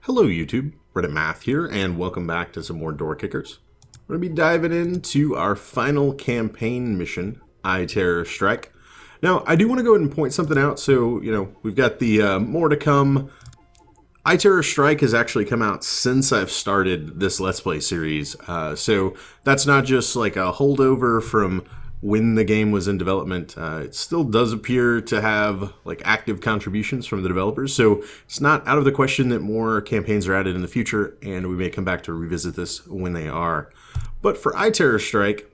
Hello YouTube, Reddit Math here, and welcome back to some more door kickers. We're going to be diving into our final campaign mission, iTerror Strike. Now, I do want to go ahead and point something out, so, we've got the more to come. iTerror Strike has actually come out since I've started this Let's Play series, so that's not just like a holdover from when the game was in development. It still does appear to have like active contributions from the developers, so it's not out of the question that more campaigns are added in the future, and we may come back to revisit this when they are. But for iTerror Strike,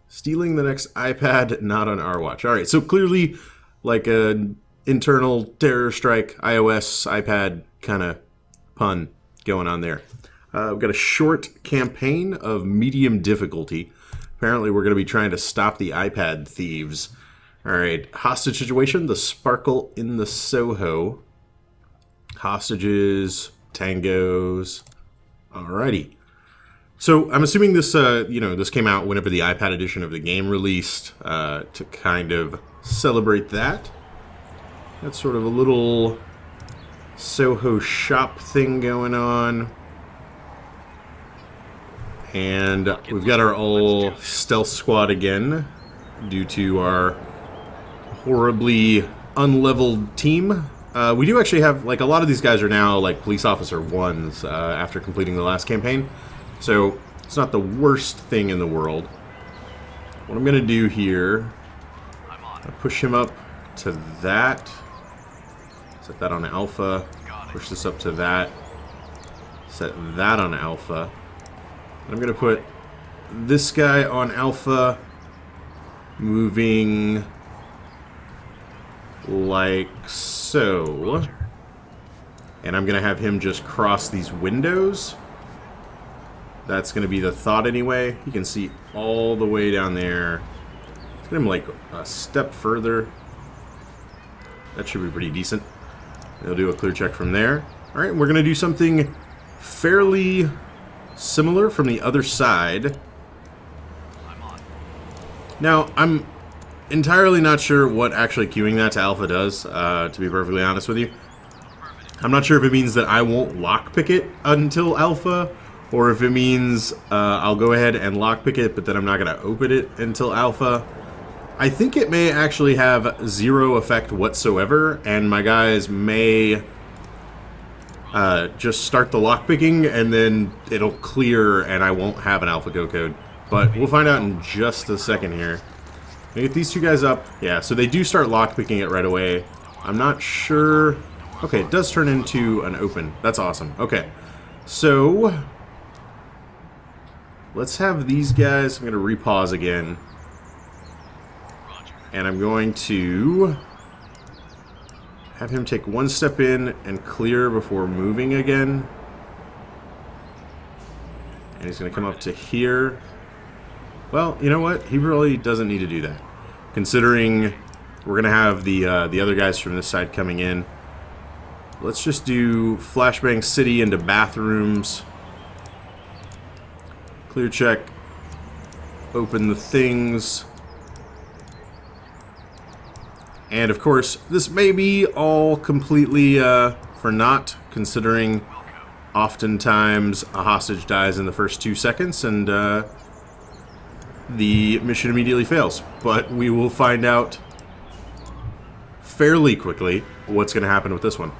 stealing the next iPad, not on our watch. Alright, so clearly like an internal Terror Strike iOS iPad kind of pun going on there. We've got a short campaign of medium difficulty. Apparently we're going to be trying to stop the iPad thieves. Alright, hostage situation, the sparkle in the Soho. Hostages, tangos. Alrighty. So I'm assuming this, this came out whenever the iPad edition of the game released, to kind of celebrate that. That's sort of a little Soho shop thing going on. And we've got our old stealth squad again, due to our horribly unleveled team. We do actually have, like, a lot of these guys are now, like, police officer 1s after completing the last campaign. So, it's not the worst thing in the world. What I'm going to do here, I'll push him up to that. Set that on alpha. Push this up to that. Set that on alpha. I'm going to put this guy on alpha, moving like so. And I'm going to have him just cross these windows. That's going to be the thought anyway. You can see all the way down there. Let's get him like a step further. That should be pretty decent. They'll do a clear check from there. Alright, we're going to do something fairly similar from the other side. Now, I'm entirely not sure what actually queuing that to alpha does, to be perfectly honest with you. I'm not sure if it means that I won't lockpick it until alpha, or if it means I'll go ahead and lockpick it, but then I'm not going to open it until alpha. I think it may actually have zero effect whatsoever, and my guys may just start the lockpicking, and then it'll clear, and I won't have an alpha go code. But we'll find out in just a second here. Can I get these two guys up? Yeah, so they do start lockpicking it right away. I'm not sure. Okay, it does turn into an open. That's awesome. Okay, so let's have these guys. I'm going to repause again. And I'm going to have him take one step in and clear before moving again. And he's going to come up to here. Well, you know what? He really doesn't need to do that, considering we're going to have the other guys from this side coming in. Let's just do Flashbang City into bathrooms. Clear check. Open the things. And of course, this may be all completely for naught, considering oftentimes a hostage dies in the first 2 seconds and the mission immediately fails. But we will find out fairly quickly what's going to happen with this one.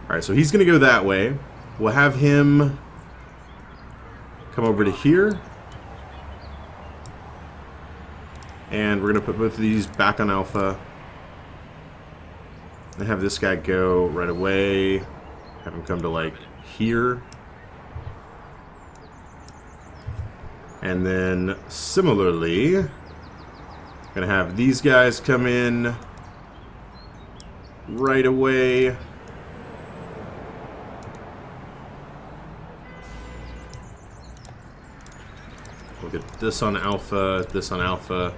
Alright, so he's going to go that way. We'll have him come over to here. And we're going to put both of these back on alpha. And have this guy go right away. Have him come to like here. And then similarly, gonna have these guys come in right away. We'll get this on alpha, this on alpha.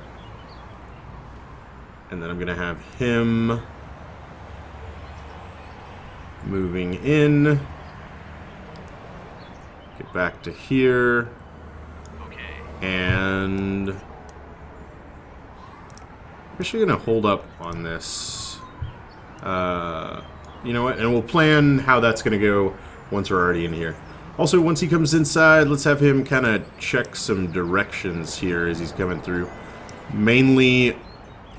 And then I'm gonna have him moving in. Get back to here. Okay. And I'm actually gonna hold up on this. You know what? And we'll plan how that's gonna go once we're already in here. Also, once he comes inside, let's have him kind of check some directions here as he's coming through. Mainly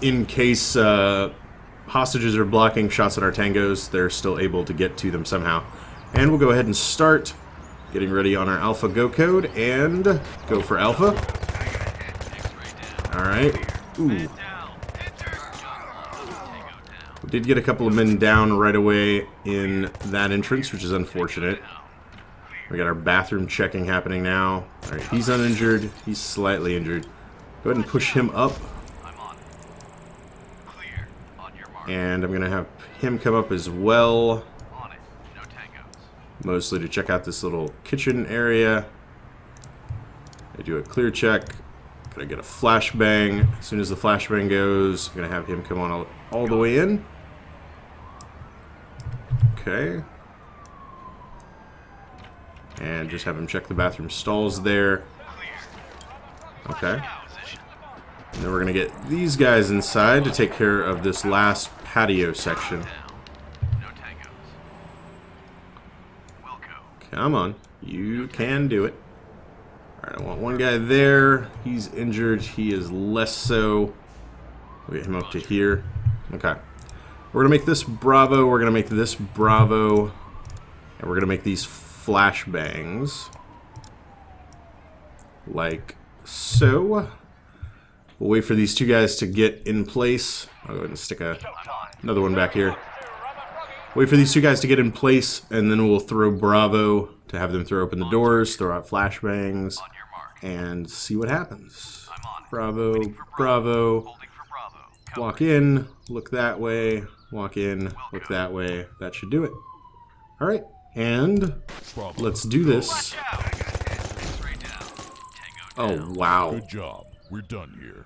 in case hostages are blocking shots at our tangos, they're still able to get to them somehow. And we'll go ahead and start getting ready on our alpha go code and go for alpha. Alright. Ooh. We did get a couple of men down right away in that entrance, which is unfortunate. We got our bathroom checking happening now. Alright, he's uninjured. He's slightly injured. Go ahead and push him up. And I'm going to have him come up as well. Mostly to check out this little kitchen area. I do a clear check. Gonna get a flashbang. As soon as the flashbang goes, I'm gonna have him come on all the way in. Okay. And just have him check the bathroom stalls there. Okay. And then we're gonna get these guys inside to take care of this last patio section. Come on. You can do it. Alright, I want one guy there. He's injured. He is less so. We'll get him up to here. Okay. We're going to make this Bravo. We're going to make this Bravo. And we're going to make these flashbangs. Like so. We'll wait for these two guys to get in place. I'll go ahead and stick another one back here. Wait for these two guys to get in place, and then we'll throw Bravo to have them throw open the doors, throw out flashbangs, and see what happens. Bravo, Bravo, walk in, look that way, walk in, look that way. That should do it. Alright, and let's do this. Oh, wow. Good job. We're done here.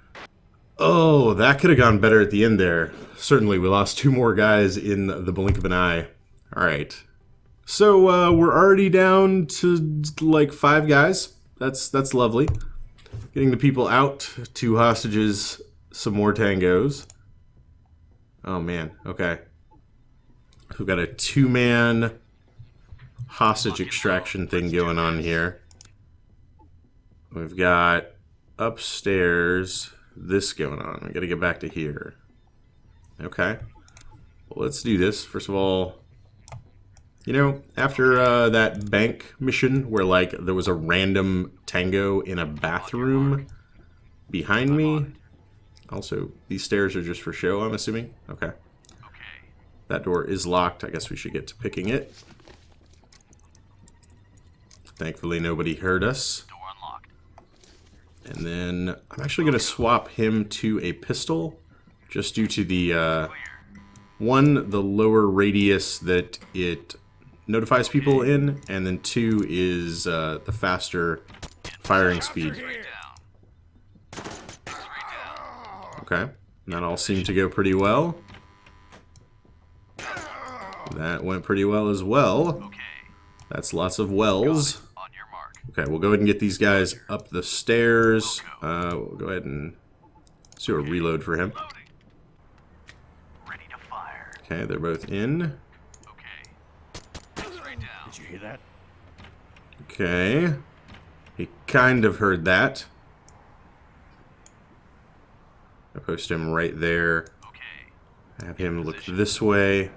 Oh, that could have gone better at the end there. Certainly, we lost 2 more guys in the blink of an eye. Alright. So, we're already down to, like, 5 guys. That's lovely. Getting the people out, 2 hostages, some more tangos. Oh, man. Okay. We've got a 2-man hostage extraction thing going on here. We've got upstairs this going on. I gotta get back to here. Okay. Well, let's do this. First of all, you know, after that bank mission where, like, there was a random tango in a bathroom behind me. Also, these stairs are just for show, I'm assuming. Okay. That door is locked. I guess we should get to picking it. Thankfully, nobody heard us. And then I'm actually going to swap him to a pistol, just due to the, one, the lower radius that it notifies people in, and then 2 is the faster firing speed. Okay, that all seemed to go pretty well. That went pretty well as well. That's lots of wells. Okay, we'll go ahead and get these guys up the stairs. We'll go ahead and do a reload for him. Okay, they're both in. Did you hear that? Okay. He kind of heard that. I post him right there. Have him look this way.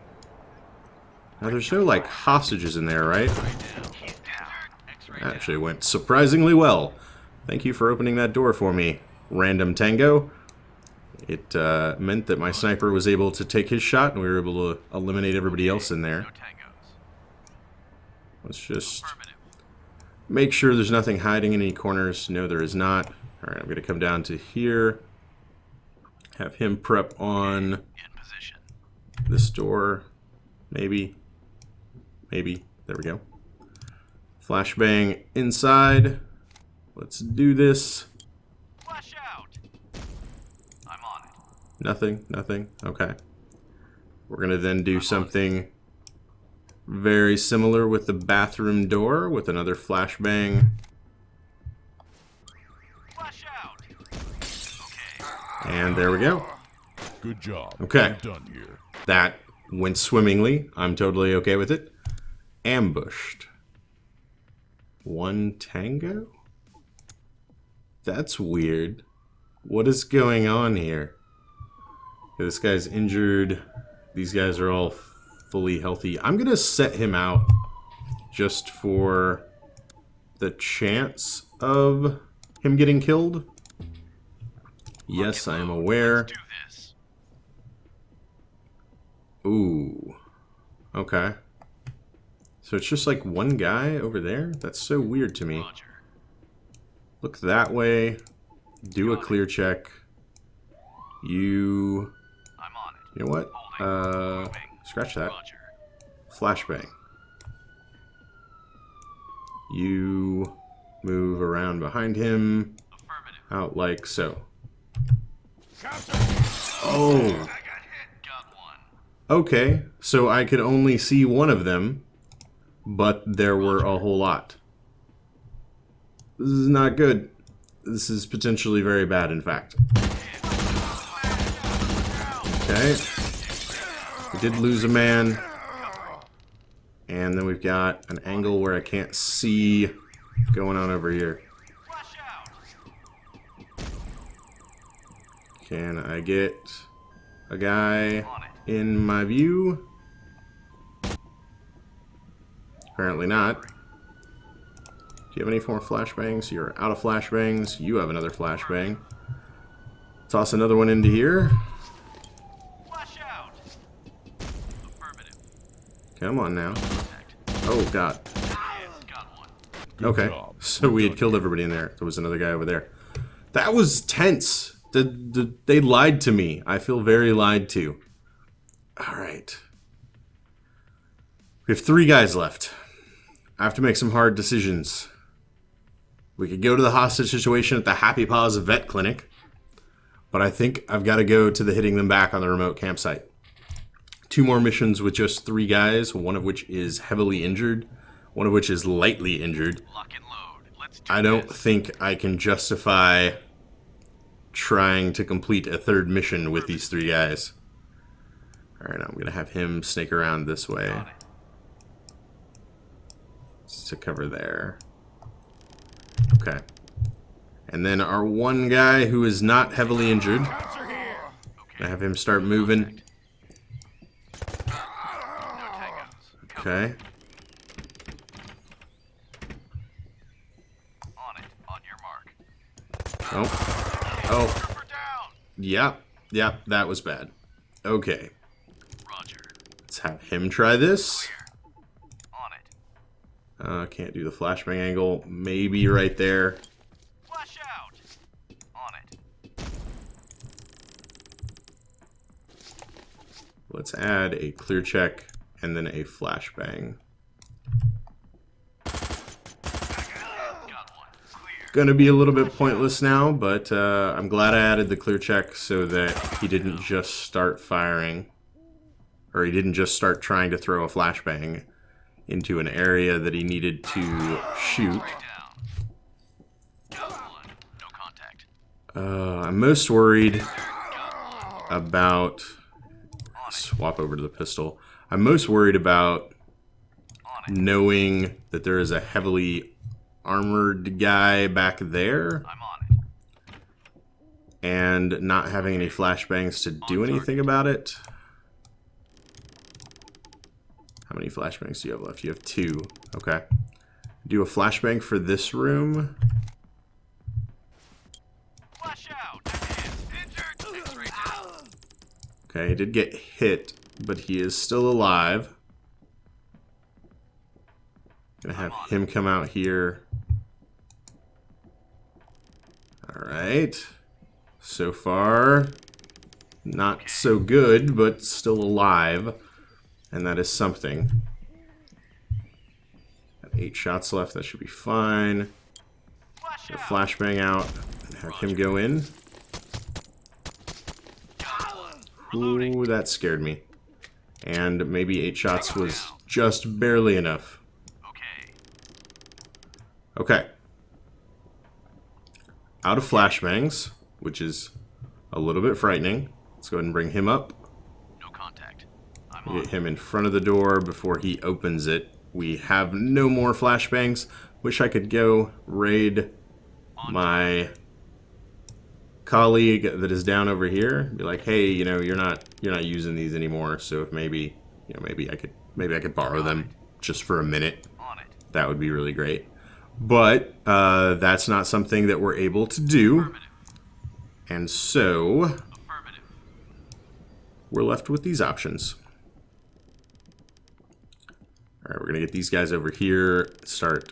Now, there's no, like, hostages in there, right? Actually went surprisingly well. Thank you for opening that door for me, random tango. It meant that my sniper was able to take his shot and we were able to eliminate everybody else in there. Let's just make sure there's nothing hiding in any corners. No, there is not. Alright, I'm going to come down to here. Have him prep on this door. Maybe. Maybe. There we go. Flashbang inside. Let's do this. Flash out. I'm on it. Nothing, nothing. Okay. We're gonna then do something very similar with the bathroom door with another flashbang. Flash out. Okay. And there we go. Good job. Okay. We're done here. That went swimmingly. I'm totally okay with it. ambushed. 1 tango? That's weird. What is going on here? Okay, this guy's injured. These guys are all fully healthy. I'm gonna set him out just for the chance of him getting killed. Yes, I am aware. Do this. Ooh. Okay. So it's just like one guy over there? That's so weird to me. Roger. Look that way. Do a clear check. You... I'm on it. You know what? Moving. Scratch that. Roger. Flashbang. You move around behind him. Affirmative. Out like so. Oh! Got one. Okay, so I could only see one of them, but there were a whole lot. This is not good. This is potentially very bad, in fact. Okay. We did lose a man. And then we've got an angle where I can't see going on over here. Flash out. Can I get a guy On it. in my view? Apparently not. Do you have any more flashbangs? You're out of flashbangs. You have another flashbang. Toss another one into here. Flash out. Affirmative. Come on now. Contact. Oh, God. Got one. Good Okay. job. So we had killed everybody in there. There was another guy over there. That was tense. They lied to me. I feel very lied to. Alright. We have 3 guys left. I have to make some hard decisions. We could go to the hostage situation at the Happy Paws Vet Clinic, but I think I've got to go to the hitting them back on the remote campsite. 2 more missions with just 3 guys, one of which is heavily injured, one of which is lightly injured. Lock and load. Let's do I don't this. think I can justify trying to complete a 3rd mission with these 3 guys. Alright, I'm going to have him snake around this way. On it. To cover there. Okay. And then our one guy who is not heavily injured. I have him start moving. No tangos. Okay. On it. On your mark. Oh. Oh. Trooper down. Yep. Yep. That was bad. Okay. Roger. Let's have him try this. On it. Can't do the flashbang angle. Maybe right there. Flash out. On it. Let's add a clear check and then a flashbang. Got one. Clear. Gonna be a little bit pointless now, but I'm glad I added the clear check so that he didn't just start firing, or he didn't just start trying to throw a flashbang into an area that he needed to shoot. Down. Got one. No contact. I'm most worried about... Swap over to the pistol. I'm most worried about knowing that there is a heavily armored guy back there I'm on it. and not having any flashbangs to do anything about it. How many flashbangs do you have left? You have 2. Okay. Do a flashbang for this room. Flash out. Injured. X-ray down. Okay, he did get hit, but he is still alive. Gonna have him come out here. Alright. So far, not so good, but still alive. And that is something. Got 8 shots left, that should be fine. Flash Get a out. flashbang out and have him go in. Ooh, that scared me. And maybe 8 shots was just barely enough. Okay. Okay. Out of flashbangs, which is a little bit frightening. Let's go ahead and bring him up. No contact. I'm on Get him in front of the door before he opens it We have no more flashbangs. Wish I could go raid my colleague that is down over here. Be like, hey, you know, you're not using these anymore. So if maybe, you know, maybe I could borrow them just for a minute. On it. That would be really great. But that's not something that we're able to do. Affirmative. And so Affirmative. we're left with these options. All right, we're going to get these guys over here, start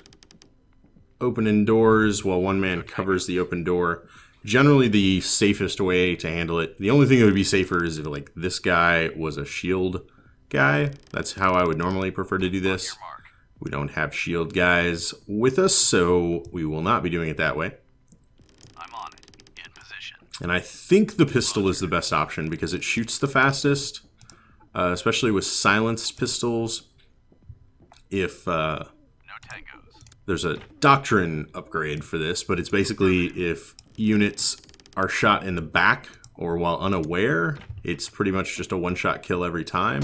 opening doors while one man covers the open door. Generally the safest way to handle it. The only thing that would be safer is if like this guy was a shield guy. That's how I would normally prefer to do this. Your mark. We don't have shield guys with us, so we will not be doing it that way. I'm on it. In position. And I think the pistol is the best option because it shoots the fastest, especially with silenced pistols. If No tangos. there's a doctrine upgrade for this, but it's basically if units are shot in the back or while unaware, it's pretty much just a one-shot kill every time.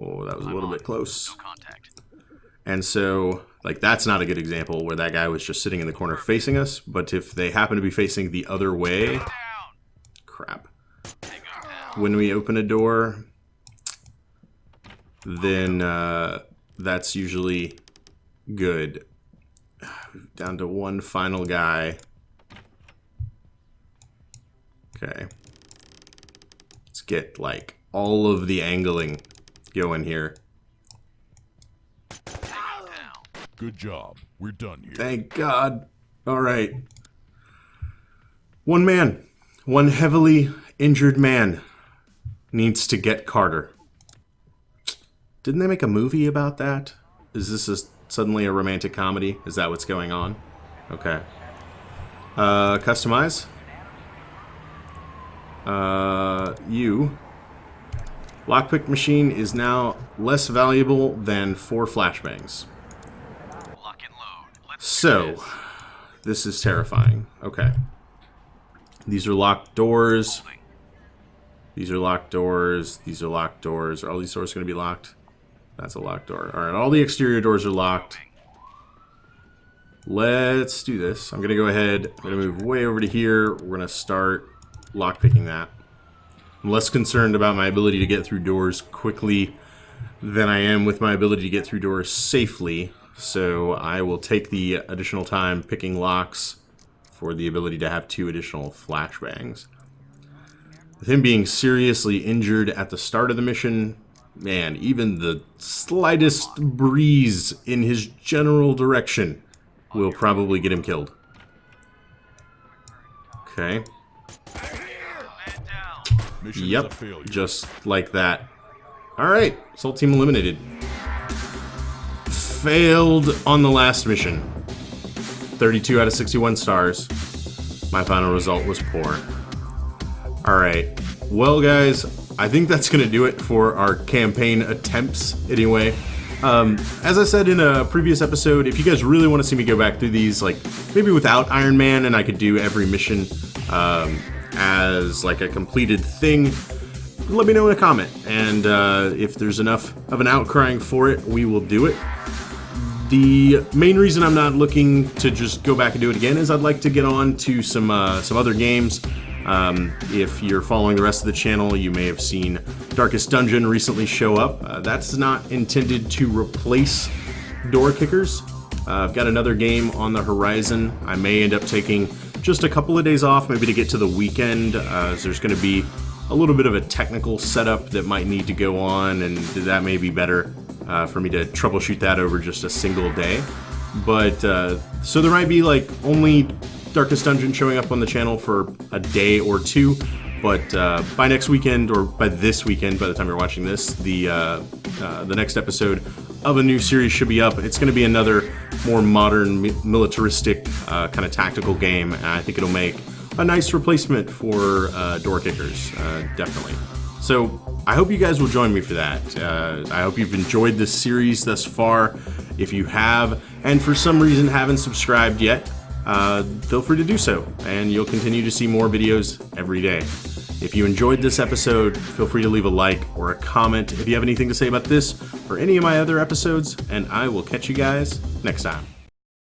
Oh, that was a little bit close. No contact. And so, like, that's not a good example where that guy was just sitting in the corner facing us, but if they happen to be facing the other way, Down. crap. Tango down. When we open a door, then that's usually good. Down to one final guy. Okay. Let's get, like, all of the angling going here. Tango down. Good job. We're done here. Thank God. All right. One man, one heavily injured man needs to get Carter. Didn't they make a movie about that? Is this suddenly a romantic comedy? Is that what's going on? Okay. Customize. You. Lockpick machine is now less valuable than 4 flashbangs. Lock and load. Let's do So, this. this is terrifying. Okay. These are locked doors. These are locked doors. These are locked doors. Are all these doors going to be locked? That's a locked door. Alright, all the exterior doors are locked. Let's do this. I'm going to go ahead. I'm going to move way over to here. We're going to start lockpicking that. I'm less concerned about my ability to get through doors quickly than I am with my ability to get through doors safely. So I will take the additional time picking locks for the ability to have 2 additional flashbangs. With him being seriously injured at the start of the mission, man, even the slightest breeze in his general direction will probably get him killed. Okay. Man down. Mission is a Yep, failure. just like that. Alright, Assault Team eliminated. Failed on the last mission. 32 out of 61 stars. My final result was poor. Alright, well guys, I think that's going to do it for our campaign attempts anyway. As I said in a previous episode, if you guys really want to see me go back through these, like maybe without Iron Man and I could do every mission as like a completed thing, let me know in a comment. And if there's enough of an outcrying for it, we will do it. The main reason I'm not looking to just go back and do it again is I'd like to get on to some other games. If you're following the rest of the channel, you may have seen Darkest Dungeon recently show up. That's not intended to replace Door Kickers. I've got another game on the horizon. I may end up taking just a couple of days off, maybe to get to the weekend, as there's going to be a little bit of a technical setup that might need to go on, and that may be better for me to troubleshoot that over just a single day. But, so there might be like only Darkest Dungeon showing up on the channel for a day or two, but by next weekend, or by this weekend, by the time you're watching this, the next episode of a new series should be up. It's going to be another more modern, militaristic kind of tactical game, and I think it'll make a nice replacement for Door Kickers, definitely. So I hope you guys will join me for that. I hope you've enjoyed this series thus far. If you have, and for some reason haven't subscribed yet, feel free to do so, and you'll continue to see more videos every day. If you enjoyed this episode, feel free to leave a like or a comment. If you have anything to say about this or any of my other episodes, and I will catch you guys next time.